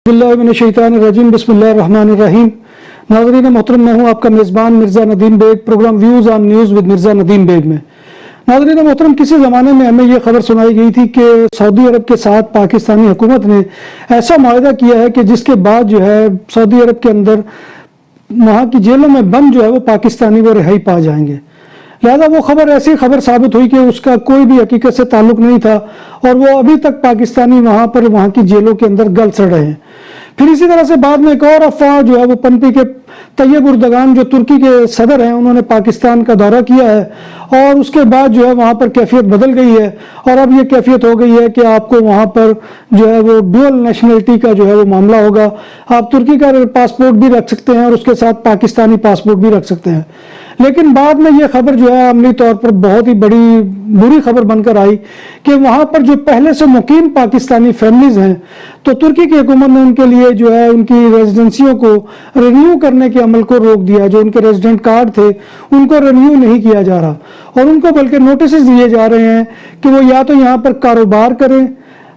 اللہ من الشیطان الرجیم بسم اللہ الرحمن الرحیم. ناظرین محترم، میں ہوں آپ کا میزبان Mirza Nadeem Baig, programme views on news with Mirza Nadeem Baig میں. ناظرین محترم، کسی زمانے میں ہمیں یہ خبر سنائی گئی تھی کہ سعودی عرب کے ساتھ پاکستانی حکومت نے ایسا معاہدہ کیا ہے کہ جس کے بعد جو ہے سعودی عرب کے اندر وہاں کی جیلوں میں بند جو ہے وہ پاکستانی وہ رہائی پا جائیں گے. لہذا وہ خبر ایسی خبر ثابت ہوئی کہ اس کا کوئی بھی حقیقت سے تعلق نہیں تھا اور وہ ابھی تک پاکستانی وہاں کی جیلوں کے اندر گل سڑ رہے ہیں. پھر اسی طرح سے بعد میں ایک اور افواہ جو ہے وہ پنپی کے طیب اردگان جو ترکی کے صدر ہیں، انہوں نے پاکستان کا دورہ کیا ہے اور اس کے بعد جو ہے وہاں پر کیفیت بدل گئی ہے اور اب یہ کیفیت ہو گئی ہے کہ آپ کو وہاں پر جو ہے وہ ڈوئل نیشنلٹی کا جو ہے وہ معاملہ ہوگا. آپ ترکی کا پاسپورٹ بھی رکھ سکتے ہیں اور اس کے ساتھ پاکستانی پاسپورٹ بھی رکھ سکتے ہیں. لیکن بعد میں یہ خبر جو ہے عملی طور پر بہت ہی بری خبر بن کر آئی کہ وہاں پر جو پہلے سے مقیم پاکستانی فیملیز ہیں تو ترکی کی حکومت نے ان کے لیے جو ہے ان کی ریزیڈنسیوں کو رینیو کرنے کے عمل کو روک دیا. جو ان کے ریزیڈنٹ کارڈ تھے ان کو رینیو نہیں کیا جا رہا اور ان کو بلکہ نوٹسز دیے جا رہے ہیں کہ وہ یا تو یہاں پر کاروبار کریں،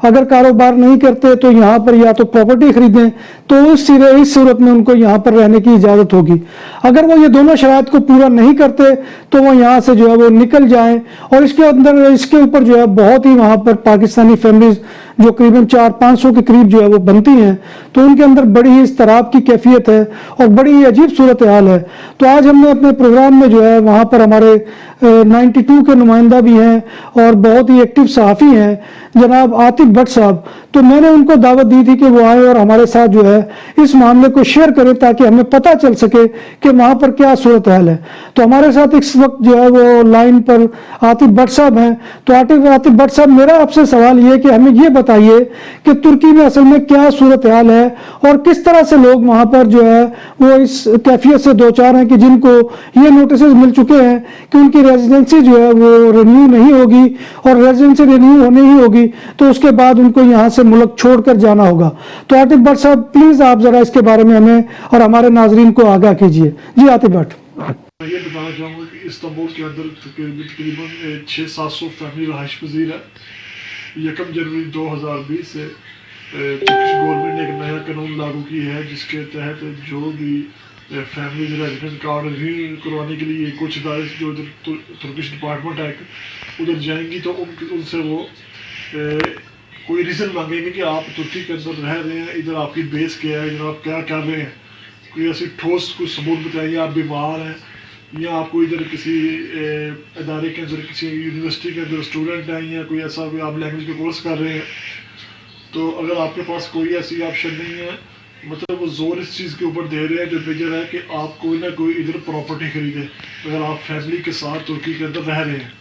اگر کاروبار نہیں کرتے تو یہاں پر یا تو پراپرٹی خریدیں، تو اس صورت میں ان کو یہاں پر رہنے کی اجازت ہوگی. اگر وہ یہ دونوں شرائط کو پورا نہیں کرتے تو وہ یہاں سے جو ہے وہ نکل جائیں. اور اس کے اوپر جو ہے بہت ہی وہاں پر پاکستانی فیملیز جو قریباً 400-500 کے قریب جو ہے وہ بنتی ہیں، تو ان کے اندر بڑی ہی اضطراب کی کیفیت ہے اور بڑی ہی عجیب صورتحال ہے. تو آج ہم نے اپنے پروگرام میں جو ہے وہاں پر ہمارے 92 کے نمائندہ بھی ہیں اور بہت ہی ایکٹیو صحافی ہیں جناب عاطف بٹ صاحب. تو میں نے ان کو دعوت دی تھی کہ وہ آئیں اور ہمارے ساتھ جو ہے اس معاملے کو شیئر کریں تاکہ ہمیں پتہ چل سکے کہ وہاں پر کیا صورتحال ہے. تو ہمارے ساتھ اس وقت جو ہے وہ لائن پر عاطف بٹ صاحب ہیں. تو عاطف بٹ صاحب، میرا آپ سے سوال یہ ہے کہ ہمیں یہ بتائیے کہ ترکی میں اصل میں کیا صورتحال ہے اور کس طرح سے لوگ وہاں پر جو ہے وہ اس کیفیت سے دوچار ہیں کہ جن کو یہ نوٹسز مل چکے ہیں کہ ان کی ریزیڈنسی جو ہے وہ رینیو نہیں ہوگی اور ریزیڈنسی رینیو ہونے ہی ہوگی تو اس کے بعد ان کو یہاں سے ملک چھوڑ کر جانا ہوگا. تو عاطف بٹ صاحب پلیز آپ ذرا اس کے بارے میں ہمیں اور ہمارے ناظرین کو آگاہ کیجیے. جی عاطف بٹ. میں یہ بتانا چاہوں گا کہ استنبول کے اندر تقریباً 600-700 فیملی رہائش پذیر ہے. 1 جنوری 2020 سے ترکش گورنمنٹ نے ایک نیا قانون لاگو کی ہے جس کے تحت جو بھی فیملیز ریزیڈنٹ کارڈ رینیو کروانے کے لیے کچھ ادارے جو ادھر ترکش ڈپارٹمنٹ ہے ادھر جائیں گی تو ان سے وہ کوئی ریزن مانگیں گے کہ آپ ترکی کے اندر رہ رہے ہیں، ادھر آپ کی بیس کیا ہے، ادھر آپ کیا کر رہے ہیں، کوئی ایسی ٹھوس کوئی ثبوت بتائیے. آپ بیمار ہیں یا آپ کو ادھر کسی ادارے کے اندر کسی یونیورسٹی کے اندر اسٹوڈنٹ ہیں یا کوئی ایسا کوئی آپ لینگویج کا کورس کر رہے ہیں، تو اگر آپ کے پاس کوئی ایسی آپشن نہیں ہے، مطلب وہ زور اس چیز کے اوپر دے رہے ہیں جو میجر ہے کہ آپ کوئی نہ کوئی ادھر پراپرٹی خریدے اگر آپ فیملی کے ساتھ ترکی کے اندر رہ رہے ہیں.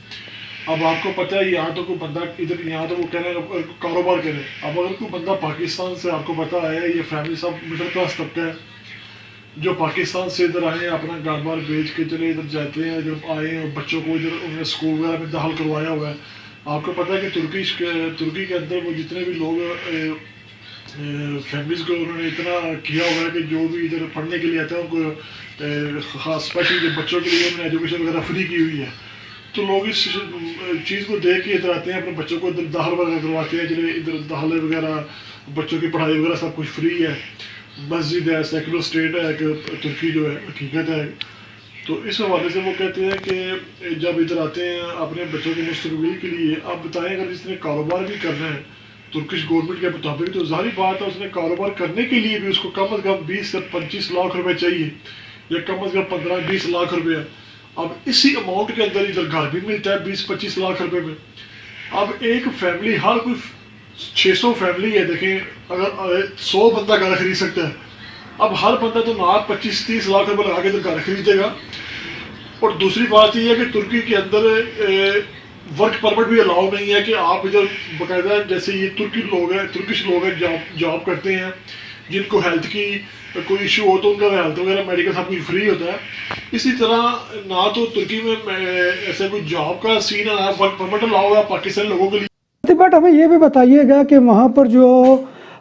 اب آپ کو پتہ ہے یہاں تو کوئی بندہ ادھر یہاں تو وہ کہہ رہے ہیں کاروبار کرے. اب اگر کوئی بندہ پاکستان سے، آپ کو پتہ ہے یہ فیملی سب مڈل کلاس طبقہ ہے جو پاکستان سے ادھر آئے ہیں، اپنا کاروبار بیچ کے چلے ادھر جاتے ہیں، ادھر آئے ہیں اور بچوں کو ادھر انہوں نے اسکول وغیرہ میں داخل کروایا ہوا ہے. آپ کو پتہ ہے کہ ترکی کے اندر وہ جتنے بھی لوگ فیملیز کو انہوں نے اتنا کیا ہوا ہے کہ جو بھی ادھر پڑھنے کے لیے آتے ہیں ان کو خاص اسپیشلی جو بچوں کے لیے انہوں نے ایجوکیشن وغیرہ فری کی ہوئی ہے. تو لوگ اس چیز کو دیکھ کے ادھر آتے ہیں، اپنے بچوں کو ادھر داخل وغیرہ کرواتے ہیں، جنہیں ادھر داخلے وغیرہ بچوں کی پڑھائی وغیرہ سب کچھ فری ہے. مسجد ہے، سیکولر اسٹیٹ ہے کہ ترکی جو ہے حقیقت ہے. تو اس حوالے سے وہ کہتے ہیں کہ جب ادھر آتے ہیں اپنے بچوں کے مستقبل کے لیے، آپ بتائیں اگر جس نے کاروبار بھی کرنا ہے ترکش گورنمنٹ کے مطابق تو ظاہری بات ہے اس نے کاروبار کرنے کے لیے بھی اس کو کم از کم 20 سے 25 لاکھ روپے چاہیے یا کم از کم 15-20 لاکھ روپے. اب اسی اماؤنٹ کے اندر ادھر گھر بھی ملتا ہے 20-25 لاکھ روپے میں. اب ایک فیملی، ہر کوئی 600 فیملی ہے، دیکھیں اگر 100 بندہ گھر خرید سکتا ہے، اب ہر بندہ تو نہ 25-30 لاکھ روپے لگا کے ادھر گھر خریدے گا. اور دوسری بات یہ ہے کہ ترکی کے اندر ورک پرمٹ بھی الاؤ نہیں ہے کہ آپ ادھر باقاعدہ جیسے یہ ترکش لوگ ہیں جاب کرتے ہیں جن کو ہیلتھ کی کوئی ایشو ہو تو ان کا ہیلتھ وغیرہ میڈیکل سب کچھ فری ہوتا ہے. اسی طرح نہ تو ترکی میں ایسا کوئی جاب کا سین ہے نہ ورک پرمٹ الاؤ ہے پاکستانی لوگوں کے لیے. بٹ ہمیں یہ بھی بتائیے گا کہ وہاں پر جو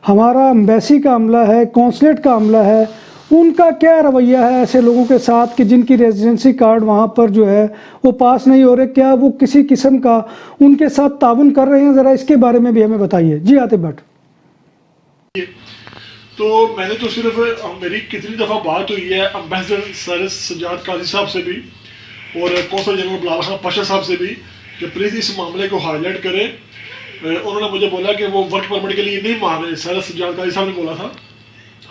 ہمارا ایمبیسی کا عملہ ہے، کونسلیٹ کا عملہ ہے، ان کا کیا رویہ ہے ایسے لوگوں کے ساتھ کہ جن کی ریزیڈنسی کارڈ وہاں پر جو ہے وہ پاس نہیں ہو رہے؟ کیا وہ کسی قسم کا ان کے ساتھ تعاون کر رہے ہیں؟ ذرا اس کے بارے میں بھی ہمیں بتائیے. جی عاطف بٹ. تو میں نے تو صرف میری کتنی دفعہ بات ہوئی ہے امبیسڈر سر سجاد قاضی صاحب سے بھی اور قونصل جنرل بلال خان پاشا صاحب سے بھی کہ پلیز اس معاملے کو ہائی لائٹ کریں. انہوں نے مجھے بولا کہ وہ ورک پرمٹ کے لیے نہیں مان رہے. سر سجاد قاضی صاحب نے بولا تھا,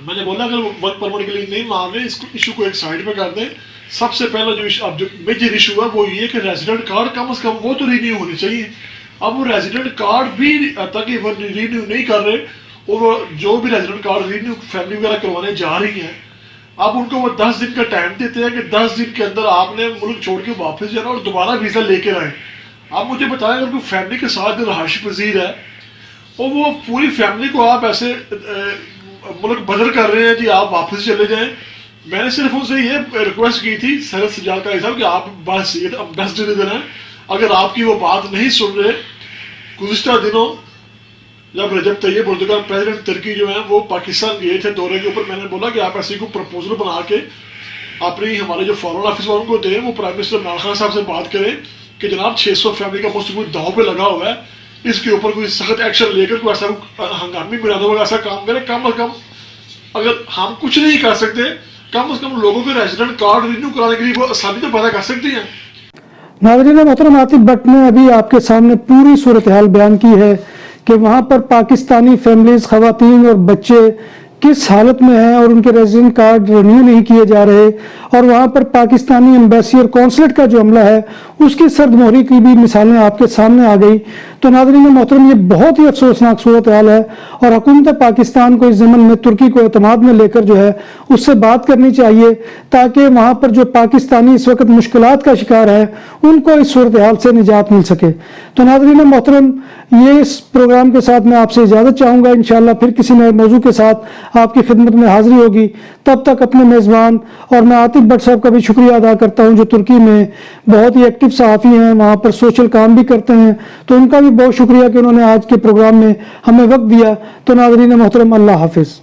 میں نے بولا اگر وہ ورک پرمٹ کے لیے نہیں مان رہے اس ایشو کو ایک سائڈ پہ کر دیں. سب سے پہلا اب جو میجر ایشو ہے وہ یہ کہ ریزیڈنٹ کارڈ کم از کم وہ تو رینیو ہونی چاہیے. اب وہ ریزیڈنٹ کارڈ بھی تک وہ رینیو نہیں کر رہے, اور جو بھی ریزیڈنٹ کارڈ رینیو فیملی وغیرہ کروانے جا رہی ہیں اب ان کو وہ 10 دن کا ٹائم دیتے ہیں کہ 10 دن کے اندر آپ نے ملک چھوڑ کے واپس جانا اور دوبارہ ویزا لے کے آئیں. آپ مجھے بتائیں اگر کوئی فیملی کے ساتھ رہائش پذیر ہے اور وہ پوری فیملی کو آپ ایسے ملک بدر کر رہے ہیں جی آپ واپس چلے جائیں. میں نے صرف ان سے یہ ریکویسٹ کی تھی سید سجاد قاضی صاحب کہ آپ بس یہ امبیسڈر ادھر ہیں, اگر آپ کی وہ بات نہیں سن رہے. گزشتہ دنوں جب رجب طیب اردگان پریزیڈنٹ ترکی جو ہیں وہ پاکستان گئے تھے دورے کے اوپر, میں نے بولا کہ آپ ایسے کو پرپوزل بنا کے اپنی ہمارے جو فارن آفس والوں کو دیں, وہ پرائم منسٹر عمران خان صاحب سے بات کریں کہ جناب 600 فیملی کا مستقبل داؤ پہ لگا ہوا ہے, اس کے اوپر کوئی سخت ایکشن لے کر کوئی ایسا ہنگامی بنا دو ایسا کام کرے. کم از کم اگر ہم کچھ نہیں کر سکتے کم از کم لوگوں کے ریزیڈنٹ کارڈ رینیو کرانے کے لیے وہ آسانی تو پیدا کر سکتے ہیں. ناظرین محترم, عاطف بٹ نے ابھی آپ کے سامنے پوری صورتحال بیان کی ہے کہ وہاں پر پاکستانی فیملیز, خواتین اور بچے کس حالت میں ہیں اور ان کے ریزیڈنٹ کارڈ رینیو نہیں کیے جا رہے, اور وہاں پر پاکستانی ایمبیسی اور کونسلیٹ کا جو عملہ ہے اس کی سرد مہری کی بھی مثالیں آپ کے سامنے آ گئی. تو ناظرین محترم, یہ بہت ہی افسوسناک صورتحال ہے اور حکومت پاکستان کو اس ضمن میں ترکی کو اعتماد میں لے کر جو ہے اس سے بات کرنی چاہیے تاکہ وہاں پر جو پاکستانی اس وقت مشکلات کا شکار ہے ان کو اس صورتحال سے نجات مل سکے. تو ناظرین محترم, یہ اس پروگرام کے ساتھ میں آپ سے اجازت چاہوں گا. انشاءاللہ پھر کسی نئے موضوع کے ساتھ آپ کی خدمت میں حاضری ہوگی. تب تک اپنے میزبان اور میں عاطف بٹ صاحب کا بھی شکریہ ادا کرتا ہوں جو ترکی میں بہت ہی ایکٹیو صحافی ہیں, وہاں پر سوشل کام بھی کرتے ہیں, تو ان کا بھی بہت شکریہ کہ انہوں نے آج کے پروگرام میں ہمیں وقت دیا. تو ناظرین محترم, اللہ حافظ.